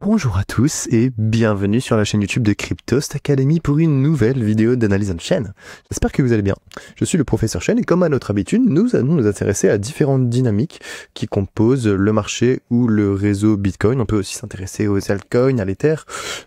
Bonjour à tous et bienvenue sur la chaîne YouTube de Cryptost Academy pour une nouvelle vidéo d'analyse on-chain. J'espère que vous allez bien. Je suis le professeur Chen et comme à notre habitude, nous allons nous intéresser à différentes dynamiques qui composent le marché ou le réseau Bitcoin. On peut aussi s'intéresser aux altcoins, à l'Ether,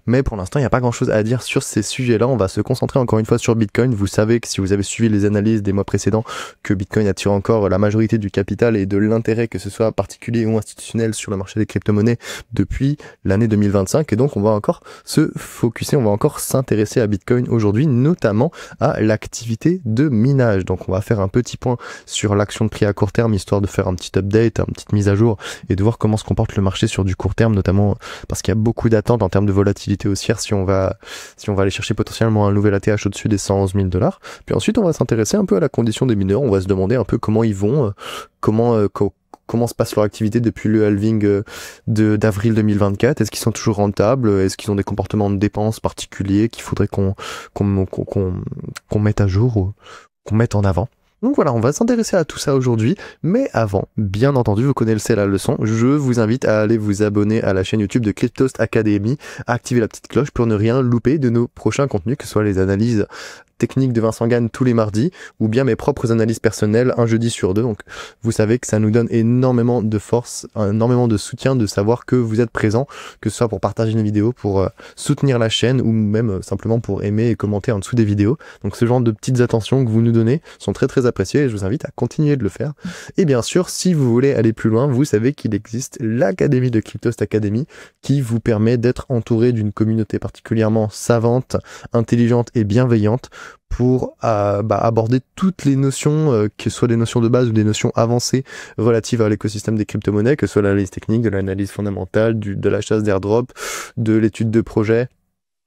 mais pour l'instant, il n'y a pas grand-chose à dire sur ces sujets-là. On va se concentrer encore une fois sur Bitcoin. Vous savez que si vous avez suivi les analyses des mois précédents, que Bitcoin attire encore la majorité du capital et de l'intérêt, que ce soit particulier ou institutionnel, sur le marché des crypto-monnaies depuis l'année 2025, et donc on va encore se focuser, on va encore s'intéresser à Bitcoin aujourd'hui, notamment à l'activité de minage. Donc on va faire un petit point sur l'action de prix à court terme, histoire de faire un petit update, une petite mise à jour, et de voir comment se comporte le marché sur du court terme, notamment parce qu'il y a beaucoup d'attentes en termes de volatilité haussière si on va aller chercher potentiellement un nouvel ATH au-dessus des 111 000 $. Puis ensuite on va s'intéresser un peu à la condition des mineurs, on va se demander un peu comment ils vont, comment se passe leur activité depuis le halving d'avril 2024. Est-ce qu'ils sont toujours rentables? Est-ce qu'ils ont des comportements de dépenses particuliers qu'il faudrait qu'on mette à jour ou qu'on mette en avant? Donc voilà, on va s'intéresser à tout ça aujourd'hui, mais avant, bien entendu, vous connaissez la leçon, je vous invite à aller vous abonner à la chaîne YouTube de Cryptost Academy, à activer la petite cloche pour ne rien louper de nos prochains contenus, que ce soit les analyses techniques de Vincent Gagne tous les mardis, ou bien mes propres analyses personnelles un jeudi sur deux. Donc vous savez que ça nous donne énormément de force, énormément de soutien de savoir que vous êtes présent, que ce soit pour partager une vidéo, pour soutenir la chaîne, ou même simplement pour aimer et commenter en dessous des vidéos. Donc ce genre de petites attentions que vous nous donnez sont très très appréciées et je vous invite à continuer de le faire. Et bien sûr, si vous voulez aller plus loin, vous savez qu'il existe l'Académie de Cryptost Academy qui vous permet d'être entouré d'une communauté particulièrement savante, intelligente et bienveillante pour aborder toutes les notions, que ce soit des notions de base ou des notions avancées relatives à l'écosystème des crypto-monnaies, que ce soit l'analyse technique, de l'analyse fondamentale, de la chasse d'airdrop, de l'étude de projet,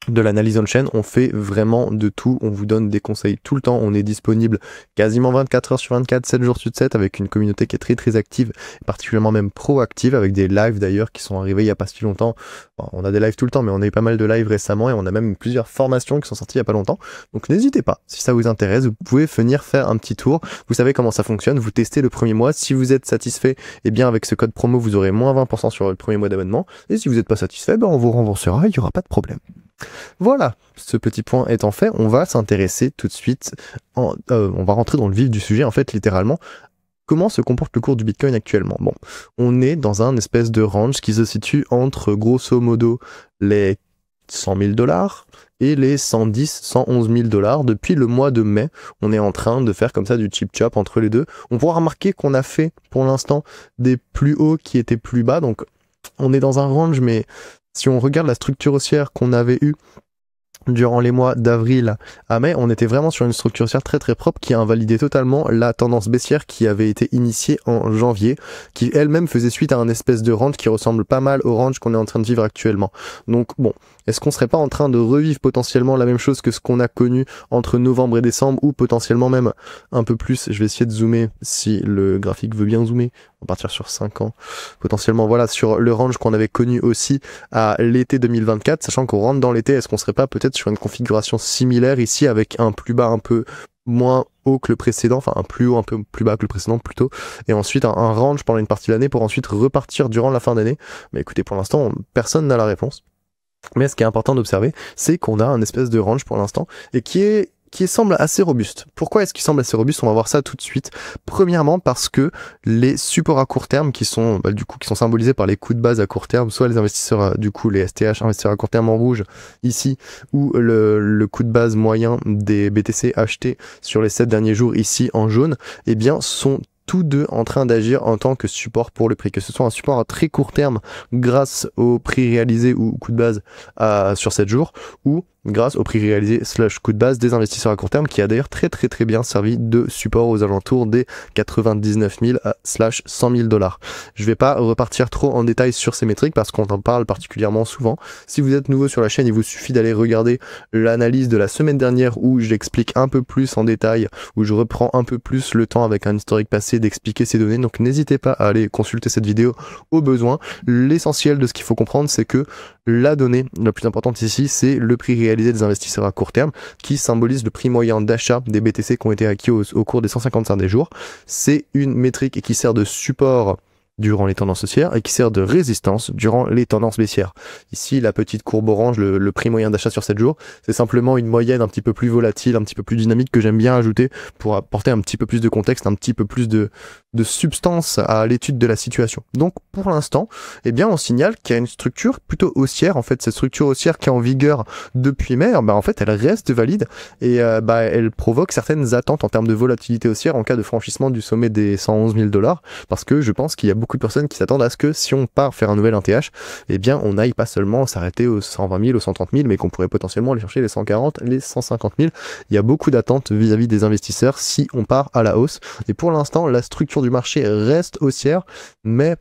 de l'analyse on-chain. On fait vraiment de tout, on vous donne des conseils tout le temps, on est disponible quasiment 24 heures sur 24, 7 jours sur 7, avec une communauté qui est très très active, et particulièrement même proactive, avec des lives d'ailleurs qui sont arrivés il n'y a pas si longtemps. Bon, on a des lives tout le temps, mais on a eu pas mal de lives récemment, et on a même plusieurs formations qui sont sorties il n'y a pas longtemps. Donc n'hésitez pas, si ça vous intéresse, vous pouvez venir faire un petit tour, vous savez comment ça fonctionne, vous testez le premier mois, si vous êtes satisfait, et bien avec ce code promo vous aurez moins 20% sur le premier mois d'abonnement, et si vous n'êtes pas satisfait, on vous remboursera, il n'y aura pas de problème. Voilà, ce petit point étant fait, on va s'intéresser tout de suite, on va rentrer dans le vif du sujet, en fait, littéralement, comment se comporte le cours du Bitcoin actuellement. Bon, on est dans un espèce de range qui se situe entre, grosso modo, les 100 000 $ et les 110, 111 000 $ depuis le mois de mai. On est en train de faire comme ça du chip chop entre les deux. On pourra remarquer qu'on a fait, pour l'instant, des plus hauts qui étaient plus bas, donc on est dans un range, mais si on regarde la structure haussière qu'on avait eue durant les mois d'avril à mai, on était vraiment sur une structure haussière très très propre qui a invalidé totalement la tendance baissière qui avait été initiée en janvier, qui elle-même faisait suite à un espèce de range qui ressemble pas mal au range qu'on est en train de vivre actuellement. Donc bon, est-ce qu'on serait pas en train de revivre potentiellement la même chose que ce qu'on a connu entre novembre et décembre, ou potentiellement même un peu plus? Je vais essayer de zoomer si le graphique veut bien zoomer. On va partir sur 5 ans. Potentiellement, voilà, sur le range qu'on avait connu aussi à l'été 2024, sachant qu'on rentre dans l'été, est-ce qu'on serait pas peut-être sur une configuration similaire ici, avec un plus bas un peu moins haut que le précédent, enfin un plus haut un peu plus bas que le précédent plutôt, et ensuite un range pendant une partie de l'année pour ensuite repartir durant la fin d'année? Mais écoutez, pour l'instant, personne n'a la réponse. Mais ce qui est important d'observer, c'est qu'on a un espèce de range pour l'instant, et qui semble assez robuste. Pourquoi est-ce qu'il semble assez robuste? On va voir ça tout de suite. Premièrement, parce que les supports à court terme qui sont qui sont symbolisés par les coups de base à court terme, soit les investisseurs les STH, investisseurs à court terme en rouge ici, ou le coup de base moyen des BTC achetés sur les 7 derniers jours ici en jaune, eh bien sont tous deux en train d'agir en tant que support pour le prix, que ce soit un support à très court terme grâce au prix réalisé ou coup de base sur 7 jours, ou grâce au prix réalisé / coup de base des investisseurs à court terme, qui a d'ailleurs très très très bien servi de support aux alentours des 99 000 / 100 000 $. Je vais pas repartir trop en détail sur ces métriques parce qu'on en parle particulièrement souvent. Si vous êtes nouveau sur la chaîne, il vous suffit d'aller regarder l'analyse de la semaine dernière où j'explique un peu plus en détail, où je reprends un peu plus le temps avec un historique passé d'expliquer ces données. Donc n'hésitez pas à aller consulter cette vidéo au besoin. L'essentiel de ce qu'il faut comprendre, c'est que la donnée la plus importante ici, c'est le prix réalisé des investisseurs à court terme, qui symbolise le prix moyen d'achat des BTC qui ont été acquis au cours des 155 des jours. C'est une métrique qui sert de support durant les tendances haussières et qui sert de résistance durant les tendances baissières. Ici, la petite courbe orange, le prix moyen d'achat sur 7 jours, c'est simplement une moyenne un petit peu plus volatile, un petit peu plus dynamique que j'aime bien ajouter pour apporter un petit peu plus de contexte, un petit peu plus de substance à l'étude de la situation. Donc pour l'instant, eh bien on signale qu'il y a une structure plutôt haussière. En fait, cette structure haussière qui est en vigueur depuis mai, en fait elle reste valide et elle provoque certaines attentes en termes de volatilité haussière en cas de franchissement du sommet des 111 000 $, parce que je pense qu'il y a beaucoup de personnes qui s'attendent à ce que si on part faire un nouvel NTH, eh bien on n'aille pas seulement s'arrêter aux 120 000, aux 130 000, mais qu'on pourrait potentiellement aller chercher les 140, les 150 000. Il y a beaucoup d'attentes vis-à-vis des investisseurs si on part à la hausse. Et pour l'instant, la structure du marché reste haussière, mais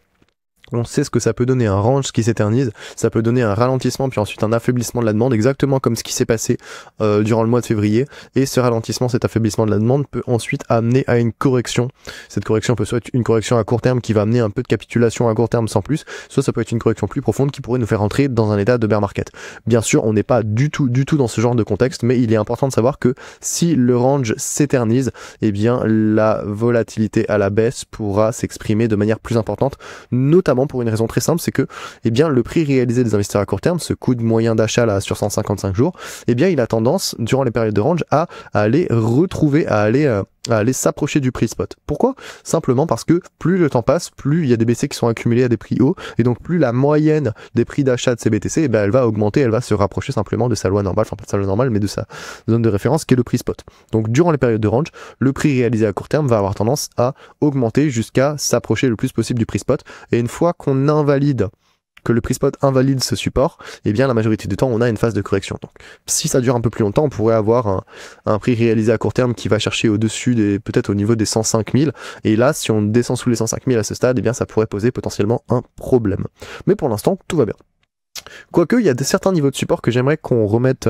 on sait ce que ça peut donner, un range qui s'éternise, ça peut donner un ralentissement puis ensuite un affaiblissement de la demande, exactement comme ce qui s'est passé durant le mois de février, et ce ralentissement, cet affaiblissement de la demande peut ensuite amener à une correction. Cette correction peut soit être une correction à court terme qui va amener un peu de capitulation à court terme sans plus, soit ça peut être une correction plus profonde qui pourrait nous faire entrer dans un état de bear market. Bien sûr, on n'est pas du tout dans ce genre de contexte, mais il est important de savoir que si le range s'éternise, eh bien la volatilité à la baisse pourra s'exprimer de manière plus importante, notamment pour une raison très simple, c'est que eh bien, le prix réalisé des investisseurs à court terme, ce coût de moyen d'achat là sur 155 jours, eh bien, il a tendance, durant les périodes de range, à aller retrouver, à aller s'approcher du prix spot. Pourquoi? Simplement parce que plus le temps passe, plus il y a des BTC qui sont accumulés à des prix hauts, et donc plus la moyenne des prix d'achat de ces BTC, eh ben, elle va augmenter, elle va se rapprocher simplement de sa loi normale, enfin pas de sa loi normale, mais de sa zone de référence qui est le prix spot. Donc durant les périodes de range, le prix réalisé à court terme va avoir tendance à augmenter jusqu'à s'approcher le plus possible du prix spot, et une fois qu'on invalide, que le prix spot invalide ce support, eh bien la majorité du temps on a une phase de correction. Donc si ça dure un peu plus longtemps, on pourrait avoir un prix réalisé à court terme qui va chercher au-dessus des, peut-être au niveau des 105 000, et là si on descend sous les 105 000 à ce stade, eh bien ça pourrait poser potentiellement un problème. Mais pour l'instant tout va bien. Quoique, il y a certains niveaux de support que j'aimerais qu'on remette,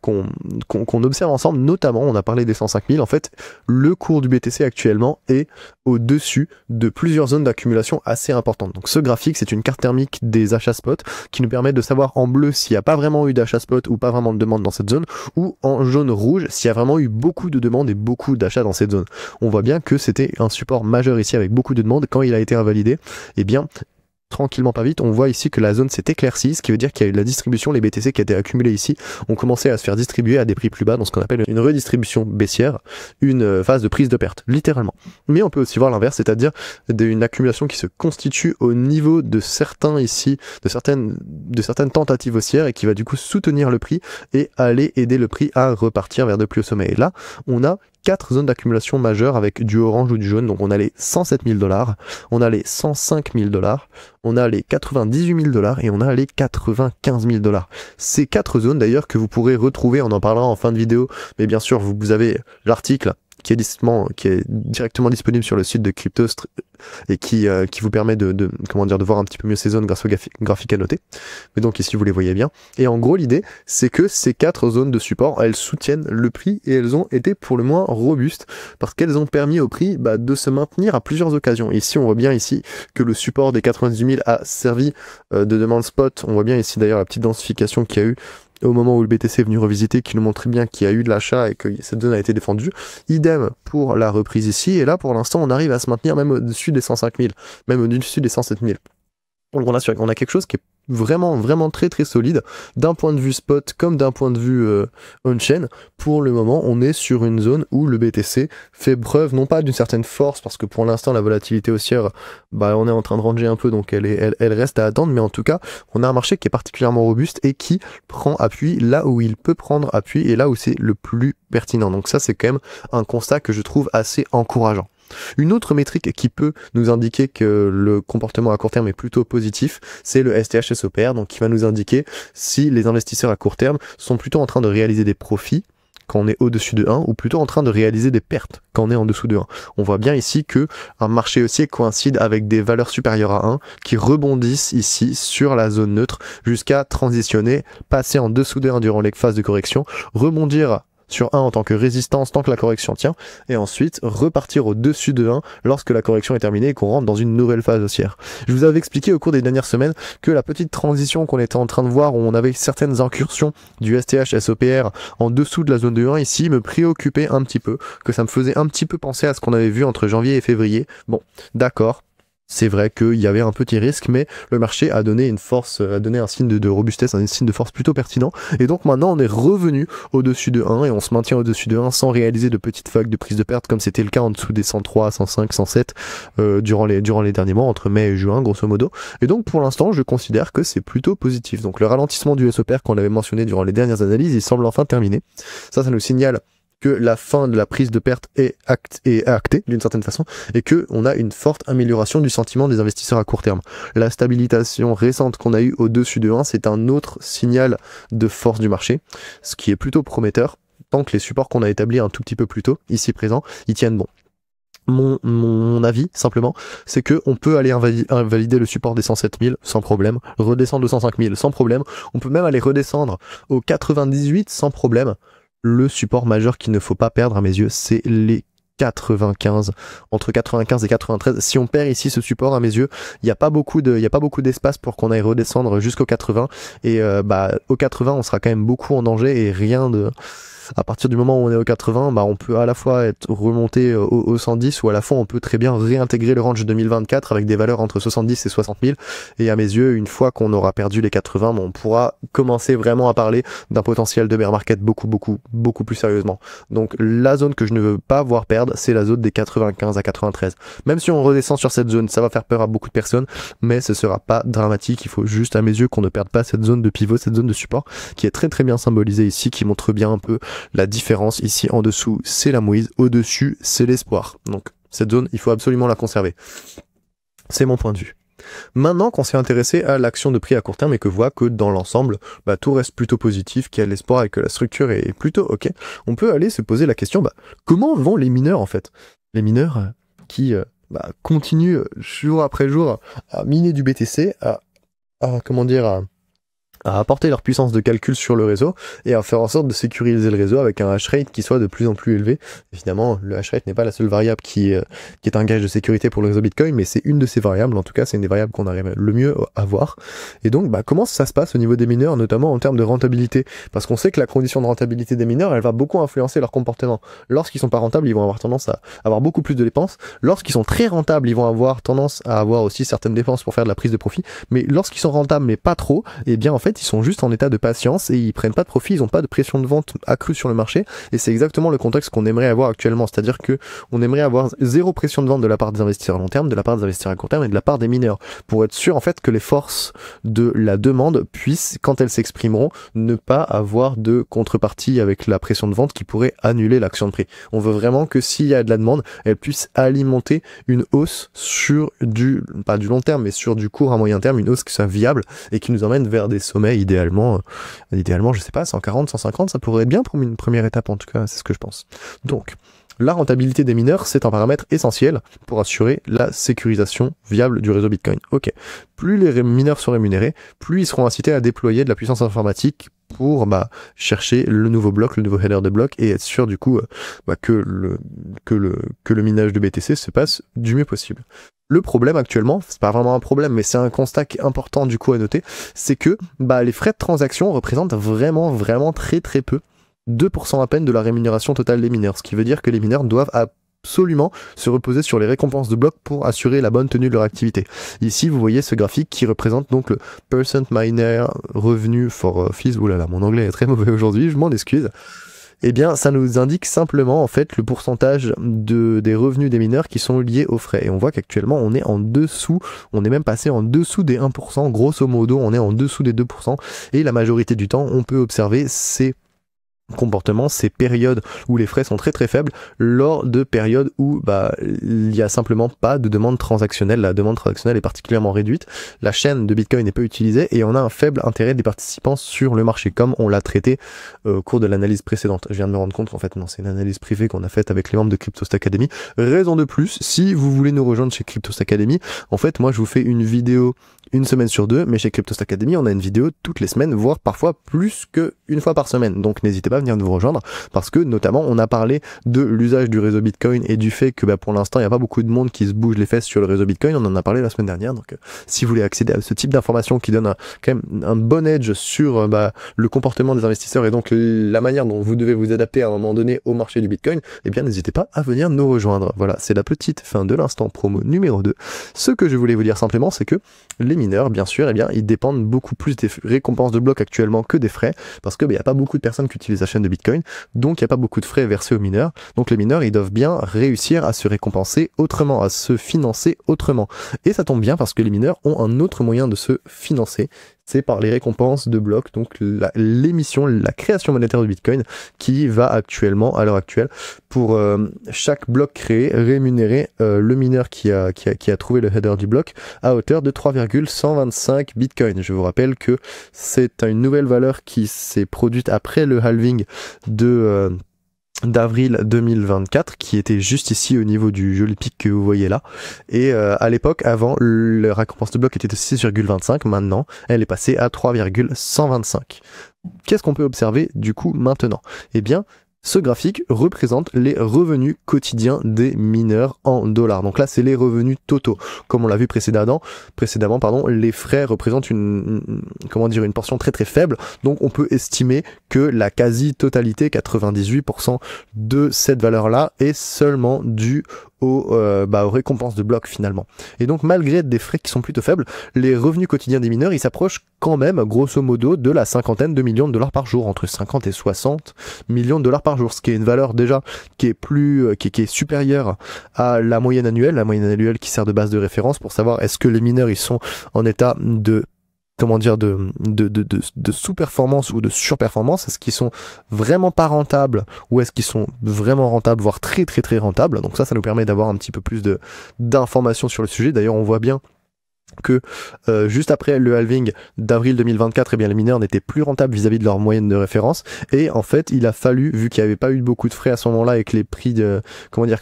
qu'on observe ensemble, notamment, on a parlé des 105 000, en fait, le cours du BTC actuellement est au-dessus de plusieurs zones d'accumulation assez importantes. Donc ce graphique, c'est une carte thermique des achats spot qui nous permet de savoir en bleu s'il n'y a pas vraiment eu d'achat spot ou pas vraiment de demande dans cette zone, ou en jaune rouge s'il y a vraiment eu beaucoup de demandes et beaucoup d'achats dans cette zone. On voit bien que c'était un support majeur ici avec beaucoup de demandes. Quand il a été invalidé, eh bien, tranquillement pas vite, on voit ici que la zone s'est éclaircie, ce qui veut dire qu'il y a eu de la distribution, les BTC qui étaient accumulés ici ont commencé à se faire distribuer à des prix plus bas dans ce qu'on appelle une redistribution baissière, une phase de prise de perte, littéralement. Mais on peut aussi voir l'inverse, c'est-à-dire une accumulation qui se constitue au niveau de certains ici, de certaines tentatives haussières et qui va du coup soutenir le prix et aller aider le prix à repartir vers de plus hauts sommets. Et là, on a 4 zones d'accumulation majeures avec du orange ou du jaune. Donc on a les 107 000 $, on a les 105 000 $, on a les 98 000 $ et on a les 95 000 $. Ces 4 zones d'ailleurs que vous pourrez retrouver, on en parlera en fin de vidéo, mais bien sûr vous avez l'article qui est directement disponible sur le site de Cryptost et qui vous permet de voir un petit peu mieux ces zones grâce au graphique à noter. Mais donc ici vous les voyez bien. Et en gros l'idée c'est que ces 4 zones de support, elles soutiennent le prix et elles ont été pour le moins robustes parce qu'elles ont permis au prix de se maintenir à plusieurs occasions. Ici on voit bien ici que le support des 98 000 a servi de demande spot. On voit bien ici d'ailleurs la petite densification qu'il y a eu au moment où le BTC est venu revisiter, qui nous montre bien qu'il y a eu de l'achat et que cette zone a été défendue. Idem pour la reprise ici, et là pour l'instant on arrive à se maintenir même au-dessus des 105 000, même au-dessus des 107 000. Donc on a quelque chose qui est vraiment très solide d'un point de vue spot comme d'un point de vue on-chain. Pour le moment on est sur une zone où le BTC fait preuve non pas d'une certaine force parce que pour l'instant la volatilité haussière on est en train de ranger un peu, donc elle reste à attendre, mais en tout cas on a un marché qui est particulièrement robuste et qui prend appui là où il peut prendre appui et là où c'est le plus pertinent. Donc ça c'est quand même un constat que je trouve assez encourageant. Une autre métrique qui peut nous indiquer que le comportement à court terme est plutôt positif, c'est le STH-SOPR, donc qui va nous indiquer si les investisseurs à court terme sont plutôt en train de réaliser des profits quand on est au-dessus de 1 ou plutôt en train de réaliser des pertes quand on est en dessous de 1. On voit bien ici que un marché haussier coïncide avec des valeurs supérieures à 1 qui rebondissent ici sur la zone neutre jusqu'à transitionner, passer en dessous de 1 durant les phases de correction, rebondir sur 1 en tant que résistance tant que la correction tient, et ensuite repartir au-dessus de 1 lorsque la correction est terminée et qu'on rentre dans une nouvelle phase haussière. Je vous avais expliqué au cours des dernières semaines que la petite transition qu'on était en train de voir où on avait certaines incursions du STH-SOPR en dessous de la zone de 1 ici me préoccupait un petit peu, que ça me faisait un petit peu penser à ce qu'on avait vu entre janvier et février. Bon, d'accord. c'est vrai qu'il y avait un petit risque, mais le marché a donné une force, a donné un signe de robustesse, un signe de force plutôt pertinent. Et donc maintenant, on est revenu au-dessus de 1 et on se maintient au-dessus de 1 sans réaliser de petites vagues de prise de perte comme c'était le cas en dessous des 103, 105, 107 durant les derniers mois, entre mai et juin, grosso modo. Et donc pour l'instant, je considère que c'est plutôt positif. Donc le ralentissement du SO pair qu'on avait mentionné durant les dernières analyses, il semble enfin terminé. Ça nous signale que la fin de la prise de perte est actée d'une certaine façon et que on a une forte amélioration du sentiment des investisseurs à court terme. La stabilisation récente qu'on a eue au-dessus de 1, c'est un autre signal de force du marché, ce qui est plutôt prometteur tant que les supports qu'on a établis un tout petit peu plus tôt, ici présents, ils tiennent bon. Mon avis, simplement, c'est que on peut aller invalider le support des 107 000 sans problème, redescendre aux 105 000 sans problème, on peut même aller redescendre aux 98 sans problème. Le support majeur qu'il ne faut pas perdre à mes yeux, c'est les 95, entre 95 et 93. Si on perd ici ce support à mes yeux, il n'y a pas beaucoup d'espace pour qu'on aille redescendre jusqu'au 80 et au 80 on sera quand même beaucoup en danger et rien de... À partir du moment où on est au 80, on peut à la fois être remonté au 110 ou à la fois on peut très bien réintégrer le range 2024 avec des valeurs entre 70 et 60 000. Et à mes yeux, une fois qu'on aura perdu les 80, on pourra commencer vraiment à parler d'un potentiel de bear market beaucoup plus sérieusement. Donc la zone que je ne veux pas voir perdre, c'est la zone des 95 à 93. Même si on redescend sur cette zone, ça va faire peur à beaucoup de personnes, mais ce sera pas dramatique. Il faut juste à mes yeux qu'on ne perde pas cette zone de pivot, cette zone de support qui est très bien symbolisée ici, qui montre bien un peu la différence. Ici en dessous c'est la mouise, au-dessus c'est l'espoir. Donc cette zone il faut absolument la conserver. C'est mon point de vue. Maintenant qu'on s'est intéressé à l'action de prix à court terme et que voit que dans l'ensemble tout reste plutôt positif, qu'il y a l'espoir et que la structure est plutôt ok, on peut aller se poser la question comment vont les mineurs en fait? Les mineurs qui continuent jour après jour à miner du BTC, à apporter leur puissance de calcul sur le réseau et à faire en sorte de sécuriser le réseau avec un hash rate qui soit de plus en plus élevé. Évidemment, le hash rate n'est pas la seule variable qui est un gage de sécurité pour le réseau Bitcoin, mais c'est une de ces variables. En tout cas, c'est une des variables qu'on arrive le mieux à voir. Et donc, comment ça se passe au niveau des mineurs, notamment en termes de rentabilité? Parce qu'on sait que la condition de rentabilité des mineurs, elle va beaucoup influencer leur comportement. Lorsqu'ils sont pas rentables, ils vont avoir tendance à avoir beaucoup plus de dépenses. Lorsqu'ils sont très rentables, ils vont avoir tendance à avoir aussi certaines dépenses pour faire de la prise de profit. Mais lorsqu'ils sont rentables, mais pas trop, et bien en fait, ils sont juste en état de patience et ils prennent pas de profit, ils ont pas de pression de vente accrue sur le marché et c'est exactement le contexte qu'on aimerait avoir actuellement, c'est-à-dire que on aimerait avoir zéro pression de vente de la part des investisseurs à long terme, de la part des investisseurs à court terme et de la part des mineurs pour être sûr en fait que les forces de la demande puissent, quand elles s'exprimeront, ne pas avoir de contrepartie avec la pression de vente qui pourrait annuler l'action de prix. On veut vraiment que s'il y a de la demande, elle puisse alimenter une hausse sur pas du long terme, mais sur du court à moyen terme, une hausse qui soit viable et qui nous emmène vers des sommets idéalement, je sais pas, 140, 150, ça pourrait être bien pour une première étape en tout cas, c'est ce que je pense. Donc, la rentabilité des mineurs, c'est un paramètre essentiel pour assurer la sécurisation viable du réseau Bitcoin. Ok, plus les mineurs sont rémunérés, plus ils seront incités à déployer de la puissance informatique pour chercher le nouveau bloc, le nouveau header de bloc et être sûr du coup que le minage de BTC se passe du mieux possible. Le problème actuellement, c'est pas vraiment un problème, mais c'est un constat qui est important du coup à noter, c'est que les frais de transaction représentent vraiment très peu, 2% à peine de la rémunération totale des mineurs, ce qui veut dire que les mineurs doivent absolument se reposer sur les récompenses de blocs pour assurer la bonne tenue de leur activité. Ici, vous voyez ce graphique qui représente donc le percent miner revenue for fees. Oulala, mon anglais est très mauvais aujourd'hui, je m'en excuse. Eh bien, ça nous indique simplement en fait le pourcentage des revenus des mineurs qui sont liés aux frais. Et on voit qu'actuellement, on est en dessous, on est même passé en dessous des 1%, grosso modo, on est en dessous des 2%. Et la majorité du temps, on peut observer ces comportement, ces périodes où les frais sont très faibles, lors de périodes où il y a simplement pas de demande transactionnelle. La demande transactionnelle est particulièrement réduite, la chaîne de Bitcoin n'est pas utilisée et on a un faible intérêt des participants sur le marché, comme on l'a traité au cours de l'analyse précédente. Je viens de me rendre compte qu'en fait non, c'est une analyse privée qu'on a faite avec les membres de Cryptost Academy. Raison de plus, si vous voulez nous rejoindre chez Cryptost Academy, en fait moi je vous fais une vidéo une semaine sur deux, mais chez Cryptost Academy on a une vidéo toutes les semaines, voire parfois plus que une fois par semaine. Donc n'hésitez pas à venir nous rejoindre parce que notamment on a parlé de l'usage du réseau Bitcoin et du fait que pour l'instant il n'y a pas beaucoup de monde qui se bouge les fesses sur le réseau Bitcoin. On en a parlé la semaine dernière. Donc si vous voulez accéder à ce type d'informations qui donne quand même un bon edge sur le comportement des investisseurs et donc la manière dont vous devez vous adapter à un moment donné au marché du Bitcoin, eh bien n'hésitez pas à venir nous rejoindre. Voilà, c'est la petite fin de l'instant promo numéro 2. Ce que je voulais vous dire simplement, c'est que les mineurs, bien sûr, eh bien, ils dépendent beaucoup plus des récompenses de blocs actuellement que des frais, parce que il n'y a pas beaucoup de personnes qui utilisent la chaîne de Bitcoin, donc il n'y a pas beaucoup de frais versés aux mineurs. Donc les mineurs, ils doivent bien réussir à se récompenser autrement, à se financer autrement. Et ça tombe bien parce que les mineurs ont un autre moyen de se financer, c'est par les récompenses de blocs, donc l'émission, la création monétaire de Bitcoin qui va actuellement, à l'heure actuelle, pour chaque bloc créé, rémunérer le mineur qui a trouvé le header du bloc à hauteur de 3,125 Bitcoin. Je vous rappelle que c'est une nouvelle valeur qui s'est produite après le halving d'avril 2024 qui était juste ici au niveau du joli pic que vous voyez là, et à l'époque avant la récompense de bloc était de 6,25, maintenant elle est passée à 3,125. Qu'est-ce qu'on peut observer du coup maintenant? Eh bien ce graphique représente les revenus quotidiens des mineurs en dollars. Donc là, c'est les revenus totaux. Comme on l'a vu précédemment, les frais représentent une portion très très faible. Donc on peut estimer que la quasi-totalité, 98% de cette valeur-là est seulement due aux récompenses de blocs finalement. Et donc malgré des frais qui sont plutôt faibles, les revenus quotidiens des mineurs, ils s'approchent quand même grosso modo de la cinquantaine de millions de dollars par jour, entre 50 et 60 millions de dollars par jour, ce qui est une valeur déjà qui est supérieure à la moyenne annuelle qui sert de base de référence pour savoir est-ce que les mineurs ils sont en état de sous-performance ou de surperformance, est-ce qu'ils sont vraiment pas rentables ou est-ce qu'ils sont vraiment rentables, voire très très très rentables. Donc ça nous permet d'avoir un petit peu plus d'informations sur le sujet. D'ailleurs on voit bien que juste après le halving d'avril 2024, eh bien les mineurs n'étaient plus rentables vis-à-vis de leur moyenne de référence, et en fait il a fallu, vu qu'il n'y avait pas eu beaucoup de frais à ce moment-là et que les prix que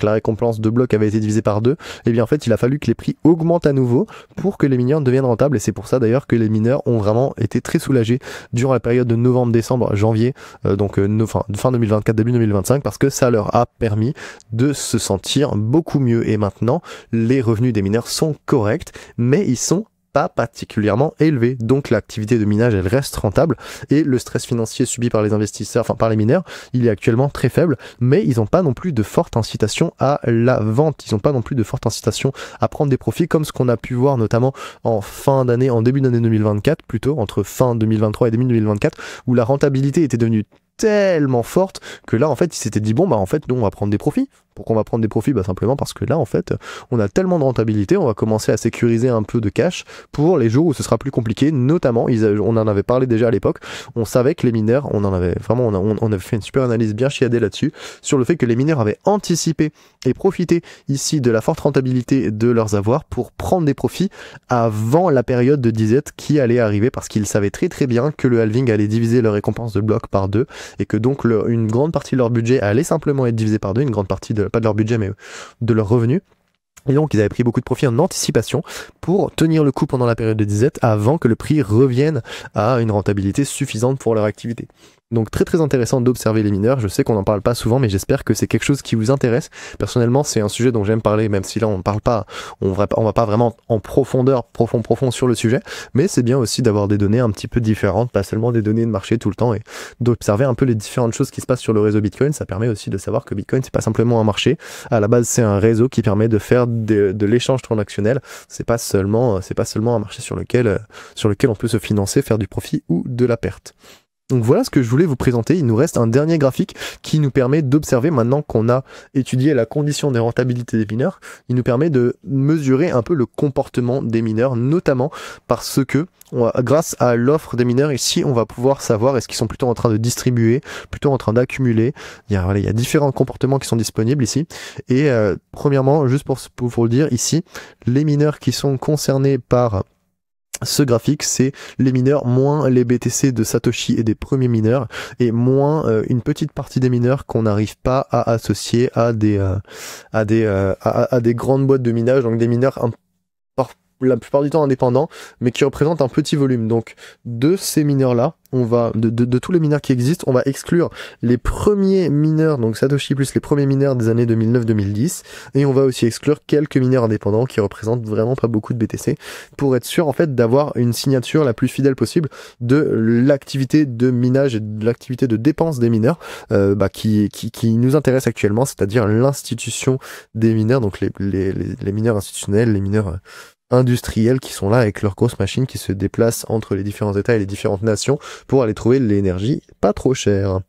la récompense de bloc avait été divisée par 2, eh bien en fait il a fallu que les prix augmentent à nouveau pour que les mineurs deviennent rentables, et c'est pour ça d'ailleurs que les mineurs ont vraiment été très soulagés durant la période de novembre, décembre, janvier, fin 2024, début 2025, parce que ça leur a permis de se sentir beaucoup mieux, et maintenant les revenus des mineurs sont corrects, mais ils sont pas particulièrement élevés. Donc l'activité de minage, elle reste rentable, et le stress financier subi par les investisseurs, par les mineurs, il est actuellement très faible, mais ils n'ont pas non plus de forte incitation à la vente. Ils n'ont pas non plus de forte incitation à prendre des profits, comme ce qu'on a pu voir notamment en début d'année 2024, plutôt, entre fin 2023 et début 2024, où la rentabilité était devenue tellement forte que là en fait ils s'étaient dit bon en fait nous on va prendre des profits. Pourquoi on va prendre des profits? Simplement parce que là en fait on a tellement de rentabilité, on va commencer à sécuriser un peu de cash pour les jours où ce sera plus compliqué. Notamment on en avait parlé déjà à l'époque, on savait que les mineurs, on avait fait une super analyse bien chiadée là-dessus, sur le fait que les mineurs avaient anticipé et profité ici de la forte rentabilité de leurs avoirs pour prendre des profits avant la période de disette qui allait arriver, parce qu'ils savaient très très bien que le halving allait diviser leur récompense de bloc par 2, et que donc une grande partie de leur budget allait simplement être divisée par 2, une grande partie pas de leur budget mais de leurs revenus. Et donc ils avaient pris beaucoup de profits en anticipation pour tenir le coup pendant la période de disette avant que le prix revienne à une rentabilité suffisante pour leur activité. Donc très très intéressant d'observer les mineurs. Je sais qu'on n'en parle pas souvent, mais j'espère que c'est quelque chose qui vous intéresse. Personnellement, c'est un sujet dont j'aime parler, même si là on parle pas, on va pas vraiment en profondeur, profond sur le sujet, mais c'est bien aussi d'avoir des données un petit peu différentes, pas seulement des données de marché tout le temps, et d'observer un peu les différentes choses qui se passent sur le réseau Bitcoin. Ça permet aussi de savoir que Bitcoin c'est pas simplement un marché. À la base, c'est un réseau qui permet de faire de l'échange transactionnel. C'est pas seulement un marché sur lequel on peut se financer, faire du profit ou de la perte. Donc voilà ce que je voulais vous présenter. Il nous reste un dernier graphique qui nous permet d'observer, maintenant qu'on a étudié la condition des rentabilités des mineurs, il nous permet de mesurer un peu le comportement des mineurs, notamment parce que grâce à l'offre des mineurs ici, on va pouvoir savoir est-ce qu'ils sont plutôt en train de distribuer, plutôt en train d'accumuler. Il y a différents comportements qui sont disponibles ici. Et premièrement, juste pour vous le dire ici, les mineurs qui sont concernés par ce graphique, c'est les mineurs moins les BTC de Satoshi et des premiers mineurs, et moins une petite partie des mineurs qu'on n'arrive pas à associer à des grandes boîtes de minage, donc des mineurs la plupart du temps indépendants, mais qui représentent un petit volume. Donc de ces mineurs-là, on va de tous les mineurs qui existent, on va exclure les premiers mineurs, donc Satoshi plus les premiers mineurs des années 2009-2010, et on va aussi exclure quelques mineurs indépendants qui représentent vraiment pas beaucoup de BTC, pour être sûr en fait d'avoir une signature la plus fidèle possible de l'activité de minage et de l'activité de dépense des mineurs qui nous intéresse actuellement, c'est-à-dire l'institution des mineurs, donc les mineurs institutionnels, les mineurs industriels qui sont là avec leurs grosses machines qui se déplacent entre les différents États et les différentes nations pour aller trouver l'énergie pas trop chère.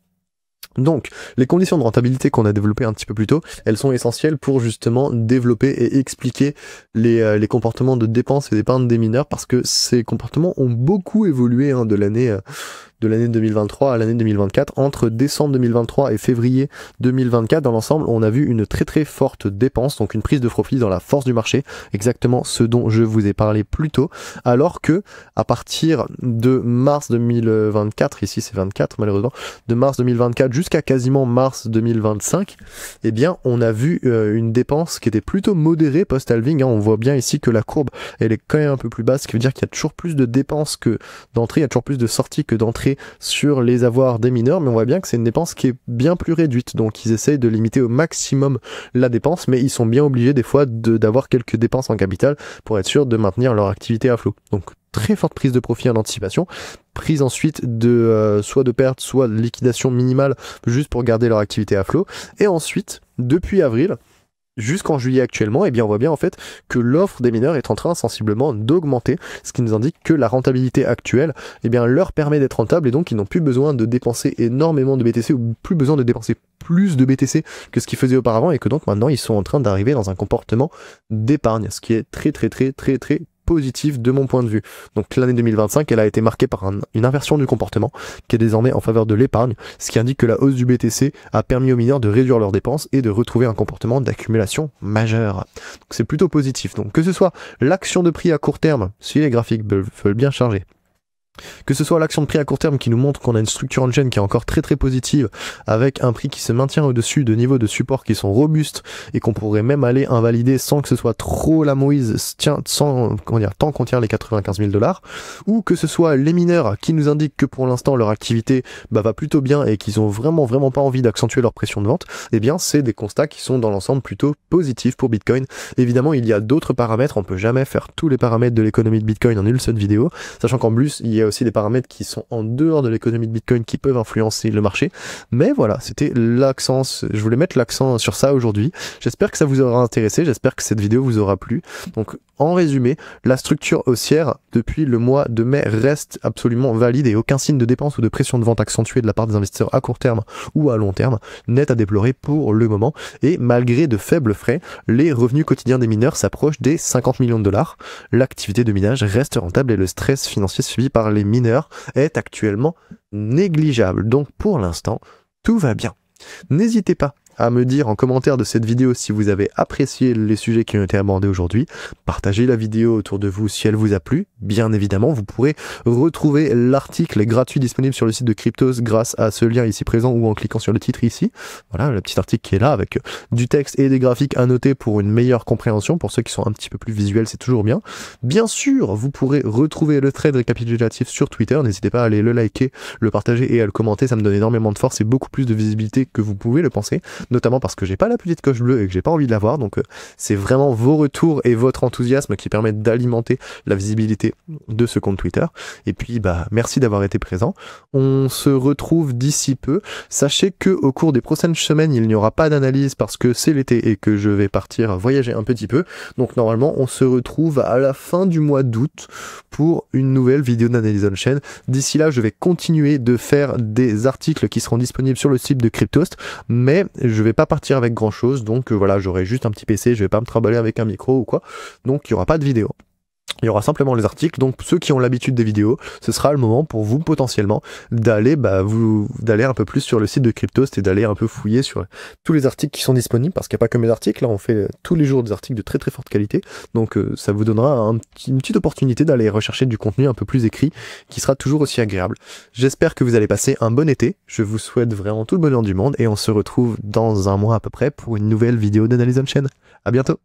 Donc, les conditions de rentabilité qu'on a développées un petit peu plus tôt, elles sont essentielles pour justement développer et expliquer les comportements de dépenses et d'épargne des mineurs, parce que ces comportements ont beaucoup évolué de l'année 2023 à l'année 2024. Entre décembre 2023 et février 2024, dans l'ensemble, on a vu une très très forte dépense, donc une prise de profit dans la force du marché, exactement ce dont je vous ai parlé plus tôt, alors que à partir de mars 2024, ici c'est 24 malheureusement, de mars 2024 jusqu'à quasiment mars 2025, eh bien on a vu une dépense qui était plutôt modérée post-halving, on voit bien ici que la courbe elle est quand même un peu plus basse, ce qui veut dire qu'il y a toujours plus de dépenses que d'entrées, il y a toujours plus de sorties que d'entrées sur les avoirs des mineurs, mais on voit bien que c'est une dépense qui est bien plus réduite, donc ils essayent de limiter au maximum la dépense, mais ils sont bien obligés des fois d'avoir quelques dépenses en capital pour être sûr de maintenir leur activité à flot. Donc très forte prise de profit en anticipation, prise ensuite de soit de perte, soit de liquidation minimale juste pour garder leur activité à flot, et ensuite depuis avril jusqu'en juillet actuellement, eh bien on voit bien en fait que l'offre des mineurs est en train sensiblement d'augmenter, ce qui nous indique que la rentabilité actuelle eh bien, leur permet d'être rentable, et donc ils n'ont plus besoin de dépenser énormément de BTC, ou plus besoin de dépenser plus de BTC que ce qu'ils faisaient auparavant, et que donc maintenant ils sont en train d'arriver dans un comportement d'épargne, ce qui est très positif de mon point de vue. Donc l'année 2025, elle a été marquée par une inversion du comportement qui est désormais en faveur de l'épargne, ce qui indique que la hausse du BTC a permis aux mineurs de réduire leurs dépenses et de retrouver un comportement d'accumulation majeur. Donc c'est plutôt positif. Donc que ce soit l'action de prix à court terme, si les graphiques veulent bien charger, que ce soit l'action de prix à court terme qui nous montre qu'on a une structure on-chain qui est encore très positive, avec un prix qui se maintient au-dessus de niveaux de support qui sont robustes et qu'on pourrait même aller invalider sans que ce soit trop la mouise, tant qu'on tient les 95 000 $, ou que ce soit les mineurs qui nous indiquent que pour l'instant leur activité va plutôt bien et qu'ils ont vraiment pas envie d'accentuer leur pression de vente, eh bien c'est des constats qui sont dans l'ensemble plutôt positifs pour Bitcoin. Évidemment il y a d'autres paramètres, on peut jamais faire tous les paramètres de l'économie de Bitcoin en une seule vidéo, sachant qu'en plus il y a aussi des paramètres qui sont en dehors de l'économie de Bitcoin qui peuvent influencer le marché. Mais voilà, c'était l'accent, je voulais mettre l'accent sur ça aujourd'hui. J'espère que ça vous aura intéressé, j'espère que cette vidéo vous aura plu. Donc en résumé, la structure haussière depuis le mois de mai reste absolument valide et aucun signe de dépense ou de pression de vente accentuée de la part des investisseurs à court terme ou à long terme n'est à déplorer pour le moment. Et malgré de faibles frais, les revenus quotidiens des mineurs s'approchent des 50 millions de $. L'activité de minage reste rentable et le stress financier subi par les mineurs est actuellement négligeable. Donc pour l'instant, tout va bien. N'hésitez pas à me dire en commentaire de cette vidéo si vous avez apprécié les sujets qui ont été abordés aujourd'hui. Partagez la vidéo autour de vous si elle vous a plu. Bien évidemment, vous pourrez retrouver l'article gratuit disponible sur le site de Cryptos grâce à ce lien ici présent ou en cliquant sur le titre ici. Voilà, le petit article qui est là avec du texte et des graphiques à noter pour une meilleure compréhension. Pour ceux qui sont un petit peu plus visuels, c'est toujours bien. Bien sûr, vous pourrez retrouver le thread récapitulatif sur Twitter. N'hésitez pas à aller le liker, le partager et à le commenter. Ça me donne énormément de force et beaucoup plus de visibilité que vous pouvez le penser. Notamment parce que j'ai pas la petite coche bleue et que j'ai pas envie de l'avoir, donc c'est vraiment vos retours et votre enthousiasme qui permettent d'alimenter la visibilité de ce compte Twitter. Et puis merci d'avoir été présent. On se retrouve d'ici peu. Sachez que au cours des prochaines semaines, il n'y aura pas d'analyse parce que c'est l'été et que je vais partir voyager un petit peu. Donc normalement, on se retrouve à la fin du mois d'août pour une nouvelle vidéo d'analyse on-chain. D'ici là, je vais continuer de faire des articles qui seront disponibles sur le site de Cryptost, mais je vais pas partir avec grand chose, donc voilà, j'aurai juste un petit PC, je vais pas me trimballer avec un micro ou quoi, donc il y aura pas de vidéo. Il y aura simplement les articles, donc ceux qui ont l'habitude des vidéos, ce sera le moment pour vous potentiellement d'aller d'aller un peu plus sur le site de Cryptost et d'aller un peu fouiller sur tous les articles qui sont disponibles, parce qu'il n'y a pas que mes articles, là on fait tous les jours des articles de très forte qualité, donc ça vous donnera une petite opportunité d'aller rechercher du contenu un peu plus écrit, qui sera toujours aussi agréable. J'espère que vous allez passer un bon été, je vous souhaite vraiment tout le bonheur du monde, et on se retrouve dans un mois à peu près pour une nouvelle vidéo d'analyse on-chain. À bientôt.